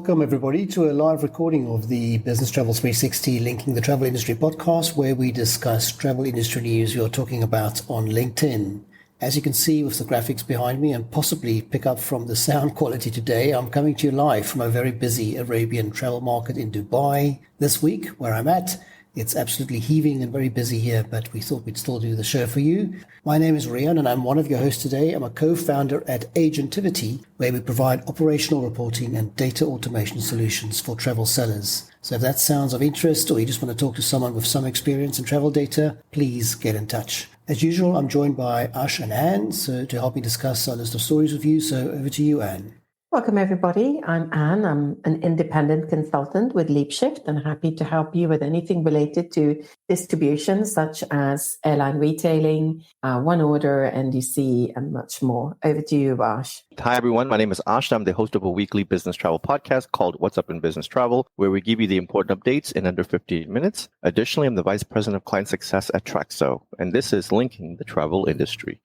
Welcome, everybody, to a live recording of the Business Travel 360 Linking the Travel Industry podcast, where we discuss travel industry news you're talking about on LinkedIn. As you can see with the graphics behind me and possibly pick up from the sound quality today, I'm coming to you live from a very busy Arabian travel market in Dubai this week, where I'm at. It's absolutely heaving and very busy here, but we thought we'd still do the show for you. My name is Rian, and I'm one of your hosts today. I'm a co-founder at Agentivity, where we provide operational reporting and data automation solutions for travel sellers. So if that sounds of interest, or you just want to talk to someone with some experience in travel data, please get in touch. As usual, I'm joined by Ash and Anne, so to help me discuss our list of stories with you. So over to you, Anne. Welcome, everybody. I'm Anne. I'm an independent consultant with LeapShift and happy to help you with anything related to distribution, such as airline retailing, one order, NDC, and much more. Over to you, Ash. Hi, everyone. My name is Ash. I'm the host of a weekly business travel podcast called What's Up in Business Travel, where we give you the important updates in under 15 minutes. Additionally, I'm the Vice President of Client Success at Traxo, and this is Linking the Travel Industry.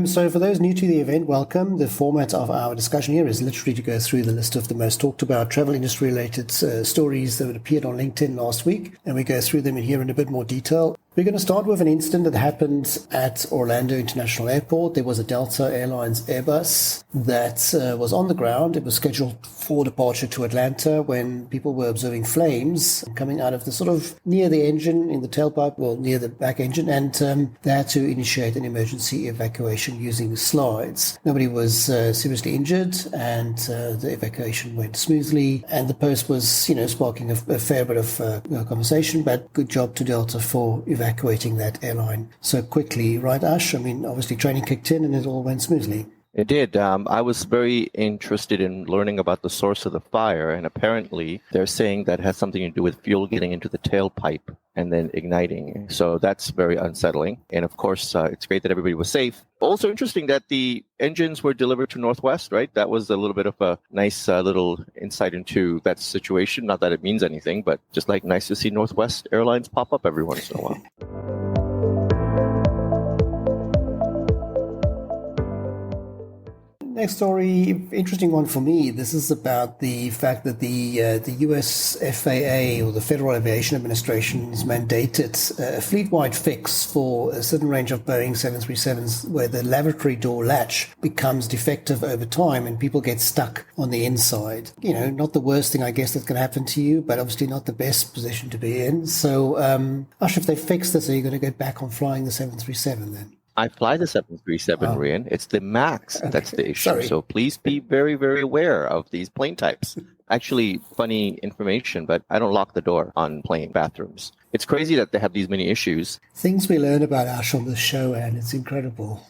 So for those new to the event, welcome. The format of our discussion here is literally to go through the list of the most talked about travel industry related stories that appeared on LinkedIn last week, and we go through them in here in a bit more detail. We're going to start with an incident that happened at Orlando International Airport. There was a Delta Airlines Airbus that was on the ground. It was scheduled for departure to Atlanta when people were observing flames coming out of the sort of near the engine in the tailpipe, well, near the back engine, and they had to initiate an emergency evacuation using slides. Nobody was seriously injured, and the evacuation went smoothly, and the post was, sparking a fair bit of conversation, but good job to Delta for evacuating that airline so quickly, right, Ash? I mean, obviously training kicked in and it all went smoothly. It did. I was very interested in learning about the source of the fire, and apparently they're saying that has something to do with fuel getting into the tailpipe and then igniting. So that's very unsettling. And of course, it's great that everybody was safe. Also interesting that the engines were delivered to Northwest, right? That was a little bit of a nice little insight into that situation. Not that it means anything, but just like nice to see Northwest Airlines pop up every once in a while. Next story, interesting one for me. This is about the fact that the US FAA, or the Federal Aviation Administration, has mandated a fleet-wide fix for a certain range of Boeing 737s where the lavatory door latch becomes defective over time and people get stuck on the inside. Not the worst thing, I guess, that can happen to you, but obviously not the best position to be in. So, Ash, if they fix this, are you going to go back on flying the 737 then? I fly the 737, Rian. It's the MAX that's the issue. Sorry. So please be very, very aware of these plane types. Actually, funny information, but I don't lock the door on plane bathrooms. It's crazy that they have these many issues. Things we learn about Ash on this show, and it's incredible.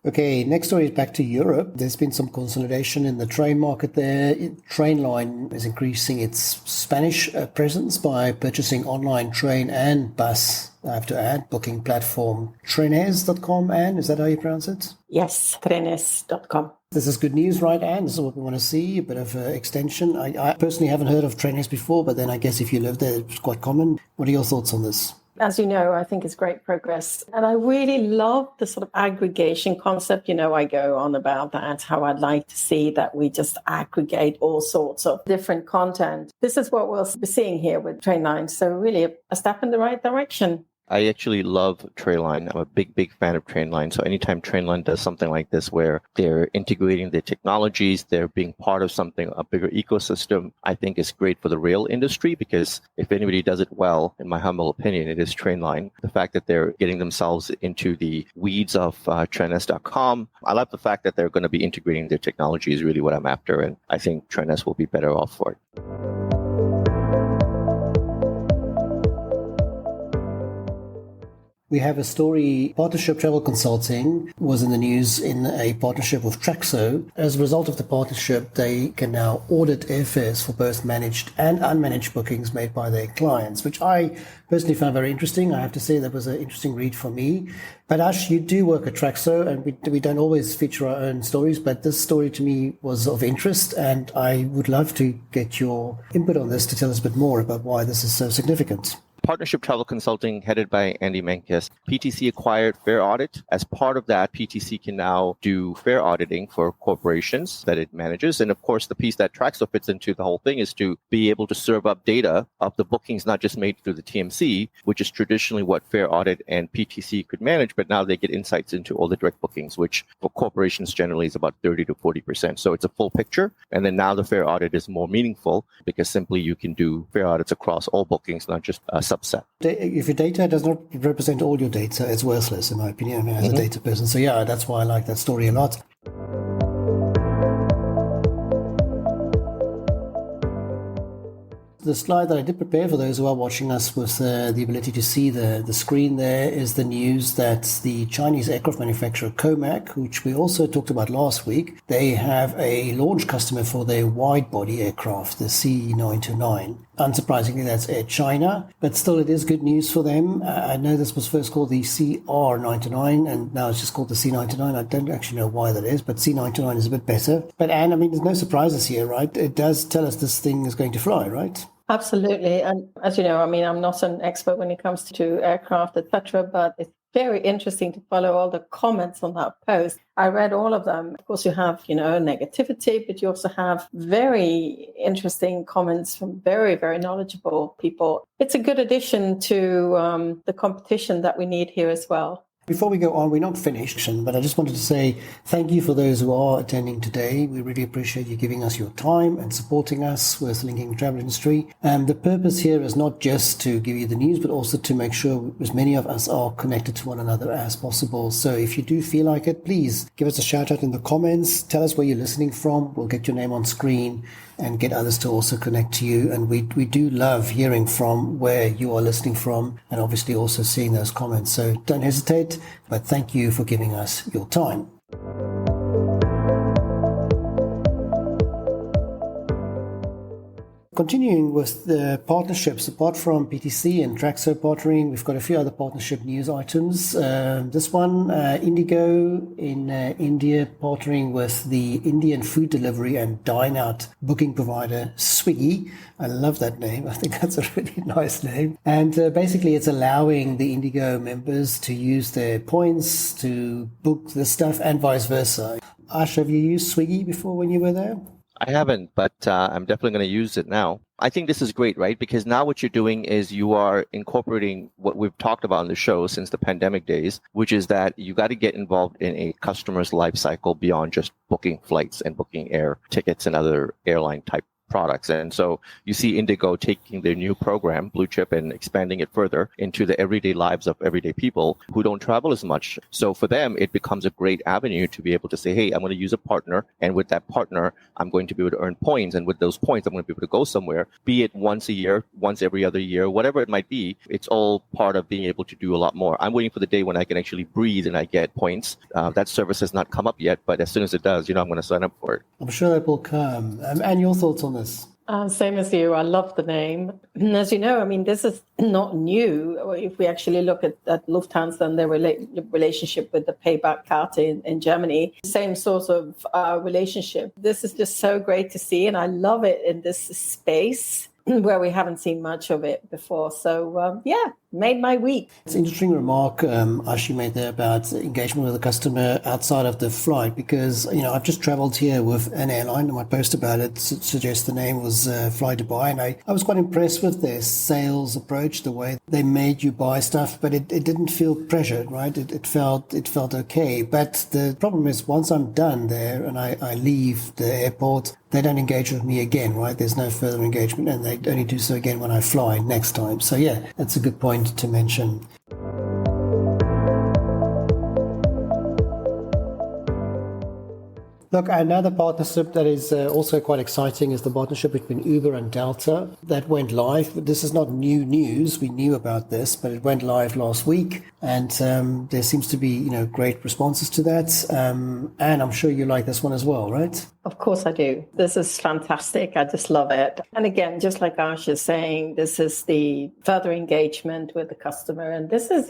Okay, next story is back to Europe. There's been some consolidation in the train market there. Trainline is increasing its Spanish presence by purchasing online train and bus, I have to add, booking platform Trenes.com. Anne, is that how you pronounce it? Yes, Trenes.com. This is good news, right, Anne? This is what we want to see, a bit of extension. I personally haven't heard of Trenes before, but then I guess if you live there, it's quite common. What are your thoughts on this? As you know, I think it's great progress. And I really love the sort of aggregation concept. I go on about that, how I'd like to see that we just aggregate all sorts of different content. This is what we're seeing here with Trainline. So really a step in the right direction. I actually love Trainline. I'm a big, big fan of Trainline. So anytime Trainline does something like this, where they're integrating their technologies, they're being part of something, a bigger ecosystem, I think is great for the rail industry, because if anybody does it well, in my humble opinion, it is Trainline. The fact that they're getting themselves into the weeds of Trenes.com, I love the fact that they're going to be integrating their technology is really what I'm after. And I think Trenes will be better off for it. We have a story. Partnership Travel Consulting was in the news in a partnership with Traxo. As a result of the partnership, they can now audit airfares for both managed and unmanaged bookings made by their clients, which I personally found very interesting. I have to say that was an interesting read for me. But Ash, you do work at Traxo, and we don't always feature our own stories, but this story to me was of interest, and I would love to get your input on this to tell us a bit more about why this is so significant. partnership travel consulting headed by Andy Menkes. PTC acquired Fair Audit. As part of that, PTC can now do fair auditing for corporations that it manages. And of course, the piece that Traxo fits into the whole thing is to be able to serve up data of the bookings, not just made through the TMC, which is traditionally what Fair Audit and PTC could manage, but now they get insights into all the direct bookings, which for corporations generally is about 30 to 40%. So it's a full picture. And then now the Fair Audit is more meaningful because simply you can do fair audits across all bookings, not just a subset. If your data does not represent all your data, it's worthless, in my opinion, as a data person. So yeah, that's why I like that story a lot. The slide that I did prepare for those who are watching us with the ability to see the screen there is the news that the Chinese aircraft manufacturer Comac, which we also talked about last week, they have a launch customer for their wide-body aircraft, the C929. Unsurprisingly, that's Air China, but still it is good news for them. I know this was first called the CR99, and now it's just called the C99. I don't actually know why that is, but C99 is a bit better. But Anne, I mean, there's no surprises here, right? It does tell us this thing is going to fly, right? Absolutely. And as you know, I mean, I'm not an expert when it comes to aircraft, etc., but it's very interesting to follow all the comments on that post. I read all of them. Of course, you have, negativity, but you also have very interesting comments from very, very knowledgeable people. It's a good addition to the competition that we need here as well. Before we go on, we're not finished, but I just wanted to say thank you for those who are attending today. We really appreciate you giving us your time and supporting us with linking the travel industry. And the purpose here is not just to give you the news, but also to make sure as many of us are connected to one another as possible. So if you do feel like it, please give us a shout out in the comments. Tell us where you're listening from. We'll get your name on screen and get others to also connect to you. And we do love hearing from where you are listening from and obviously also seeing those comments. So don't hesitate, but thank you for giving us your time. Continuing with the partnerships, apart from PTC and Traxo partnering, we've got a few other partnership news items. This one, IndiGo in India partnering with the Indian food delivery and dine-out booking provider Swiggy. I love that name. I think that's a really nice name. And basically it's allowing the IndiGo members to use their points to book the stuff and vice versa. Ash, have you used Swiggy before when you were there? I haven't, but I'm definitely going to use it now. I think this is great, right? Because now what you're doing is you are incorporating what we've talked about on the show since the pandemic days, which is that you got to get involved in a customer's life cycle beyond just booking flights and booking air tickets and other airline type products. And so you see IndiGo taking their new program, Blue Chip, and expanding it further into the everyday lives of everyday people who don't travel as much. So for them, it becomes a great avenue to be able to say, hey, I'm going to use a partner. And with that partner, I'm going to be able to earn points. And with those points, I'm going to be able to go somewhere, be it once a year, once every other year, whatever it might be. It's all part of being able to do a lot more. I'm waiting for the day when I can actually breathe and I get points. That service has not come up yet, but as soon as it does, I'm going to sign up for it. I'm sure that will come. And your thoughts on this? Same as you. I love the name. And as you know, I mean, this is not new. If we actually look at Lufthansa and their relationship with the payback card in Germany, same sort of relationship. This is just so great to see. And I love it in this space where we haven't seen much of it before. So, made my week. It's an interesting remark Ashi made there about engagement with the customer outside of the flight, because I've just traveled here with an airline, and my post about it suggests the name was Fly Dubai, and I was quite impressed with their sales approach, the way they made you buy stuff, but it didn't feel pressured, right? It felt okay. But the problem is, once I'm done there and I leave the airport, they don't engage with me again, right? There's no further engagement, and they only do so again when I fly next time. So yeah, that's a good point to mention. Look, another partnership that is also quite exciting is the partnership between Uber and Delta. That went live. This is not new news. We knew about this, but it went live last week. And there seems to be, great responses to that. And I'm sure you like this one as well, right? Of course I do. This is fantastic. I just love it. And again, just like Ash is saying, this is the further engagement with the customer. And this is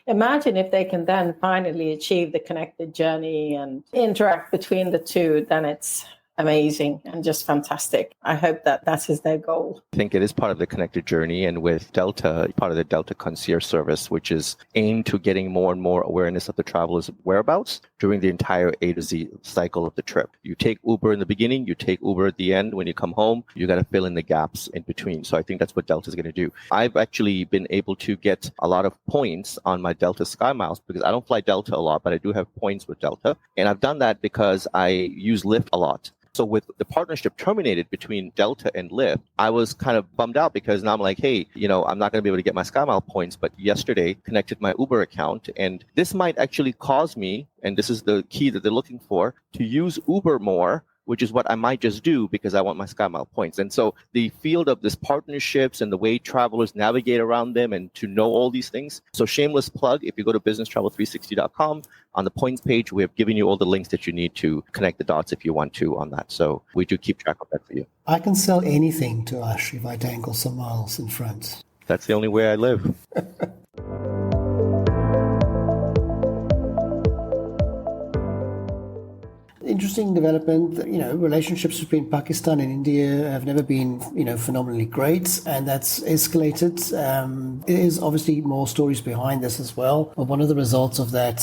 imagine if they can then finally achieve the connected journey and interact between the two, then it's amazing and just fantastic. I hope that that is their goal. I think it is part of the connected journey, and with Delta, part of the Delta Concierge service, which is aimed to getting more and more awareness of the traveler's whereabouts during the entire A to Z cycle of the trip. You take Uber in the beginning, you take Uber at the end. When you come home, you got to fill in the gaps in between. So I think that's what Delta is going to do. I've actually been able to get a lot of points on my Delta Sky Miles because I don't fly Delta a lot, but I do have points with Delta. And I've done that because I use Lyft a lot. So with the partnership terminated between Delta and Lyft, I was kind of bummed out because now I'm like, hey, I'm not going to be able to get my SkyMile points, but yesterday connected my Uber account. And this might actually cause me, and this is the key that they're looking for, to use Uber more, which is what I might just do because I want my SkyMile points. And so the field of this partnerships and the way travelers navigate around them and to know all these things. So shameless plug, if you go to businesstravel360.com, on the points page, we have given you all the links that you need to connect the dots if you want to on that. So we do keep track of that for you. I can sell anything to Ash if I dangle some miles in front. That's the only way I live. Interesting development. Relationships between Pakistan and India have never been, phenomenally great, and that's escalated. There is obviously more stories behind this as well. But one of the results of that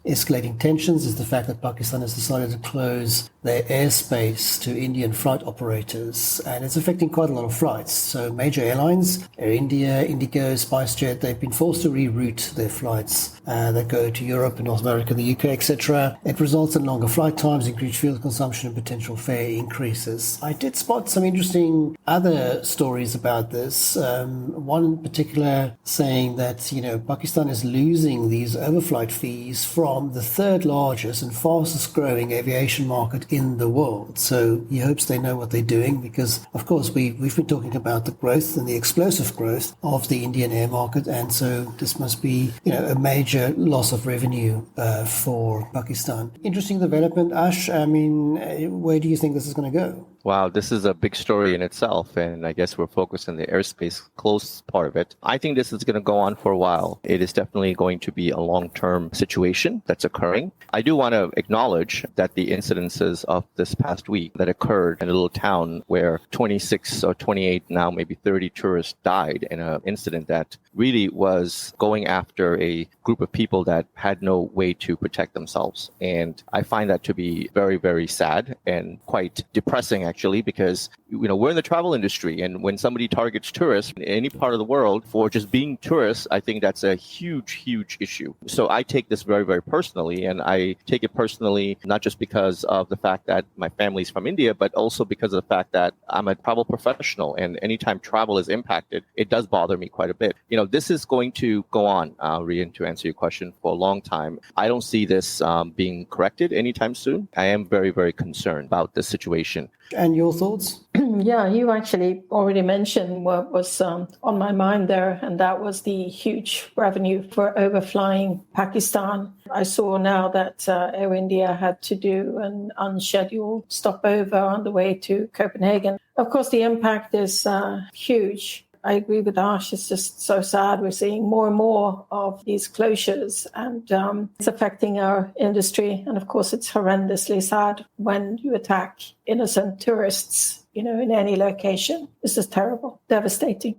escalating tensions is the fact that Pakistan has decided to close their airspace to Indian flight operators, and it's affecting quite a lot of flights. So major airlines, Air India, IndiGo, SpiceJet, they've been forced to reroute their flights that go to Europe and North America, the UK, etc. It results in longer flight times, increased fuel consumption, and potential fare increases. I did spot some interesting other stories about this. One in particular saying that, Pakistan is losing these overflight fees from the third largest and fastest growing aviation market in the world. So he hopes they know what they're doing because, of course, we've been talking about the growth and the explosive growth of the Indian air market. And so this must be, a major loss of revenue for Pakistan. Interesting development, Ash. I mean, where do you think this is going to go? Wow, this is a big story in itself, and I guess we're focused on the airspace close part of it. I think this is going to go on for a while. It is definitely going to be a long-term situation that's occurring. I do want to acknowledge that the incidences of this past week that occurred in a little town where 26 or 28, now maybe 30 tourists died in an incident that really was going after a group of people that had no way to protect themselves. And I find that to be very, very sad and quite depressing, actually, because we're in the travel industry, and when somebody targets tourists in any part of the world for just being tourists, I think that's a huge, huge issue. So I take this very, very personally, and I take it personally not just because of the fact that my family's from India, but also because of the fact that I'm a travel professional, and anytime travel is impacted, it does bother me quite a bit. This is going to go on, Rian, to answer your question, for a long time. I don't see this being corrected anytime soon. I am very, very concerned about this situation. And your thoughts? Yeah, you actually already mentioned what was on my mind there, and that was the huge revenue for overflying Pakistan. I saw now that Air India had to do an unscheduled stopover on the way to Copenhagen. Of course, the impact is huge. I agree with Ash. It's just so sad. We're seeing more and more of these closures, and it's affecting our industry. And of course, it's horrendously sad when you attack innocent tourists, in any location. This is terrible, devastating.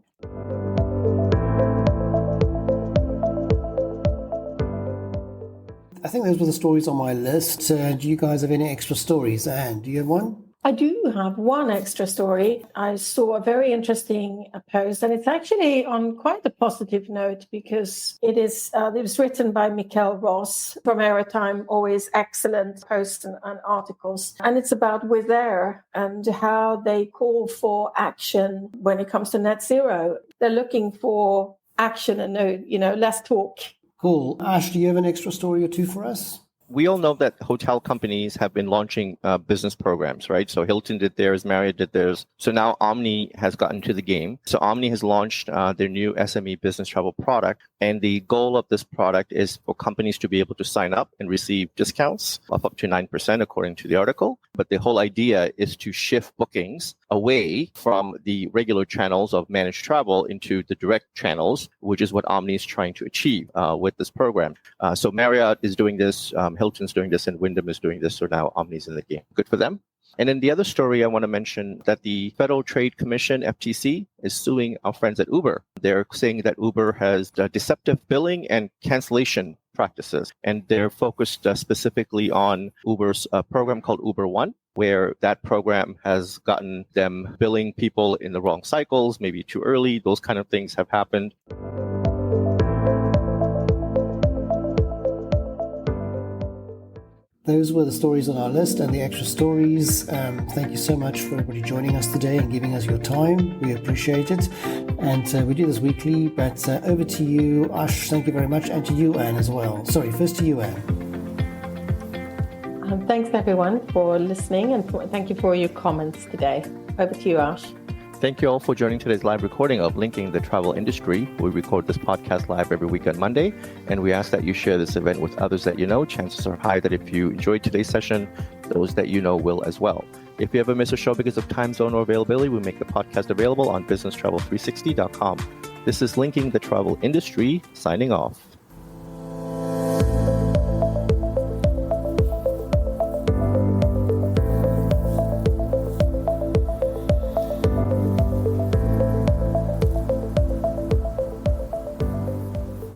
I think those were the stories on my list. Do you guys have any extra stories? Anne, do you have one? I do have one extra story. I saw a very interesting post, and it's actually on quite a positive note because it was written by Mikkel Ross from Airtime, always excellent posts and articles. And it's about Wizz Air and how they call for action when it comes to net zero. They're looking for action and less talk. Cool. Ash, do you have an extra story or two for us? We all know that hotel companies have been launching business programs, right? So Hilton did theirs, Marriott did theirs. So now Omni has gotten to the game. So Omni has launched their new SME business travel product. And the goal of this product is for companies to be able to sign up and receive discounts of up to 9%, according to the article. But the whole idea is to shift bookings away from the regular channels of managed travel into the direct channels, which is what Omni is trying to achieve with this program. So Marriott is doing this, Hilton's doing this, and Wyndham is doing this. So now Omni's in the game. Good for them. And then the other story I want to mention that the Federal Trade Commission, FTC, is suing our friends at Uber. They're saying that Uber has deceptive billing and cancellation practices, and they're focused specifically on Uber's program called Uber One, where that program has gotten them billing people in the wrong cycles, maybe too early. Those kind of things have happened. Those were the stories on our list and the extra stories. Thank you so much for everybody joining us today and giving us your time. We appreciate it. And we do this weekly, but over to you, Ash. Thank you very much. And to you, Anne, as well. Sorry, first to you, Anne. Thanks, everyone, for listening, and thank you for your comments today. Over to you, Ash. Thank you all for joining today's live recording of Linking the Travel Industry. We record this podcast live every week on Monday, and we ask that you share this event with others that you know. Chances are high that if you enjoyed today's session, those that you know will as well. If you ever miss a show because of time zone or availability, we make the podcast available on businesstravel360.com. This is Linking the Travel Industry, signing off.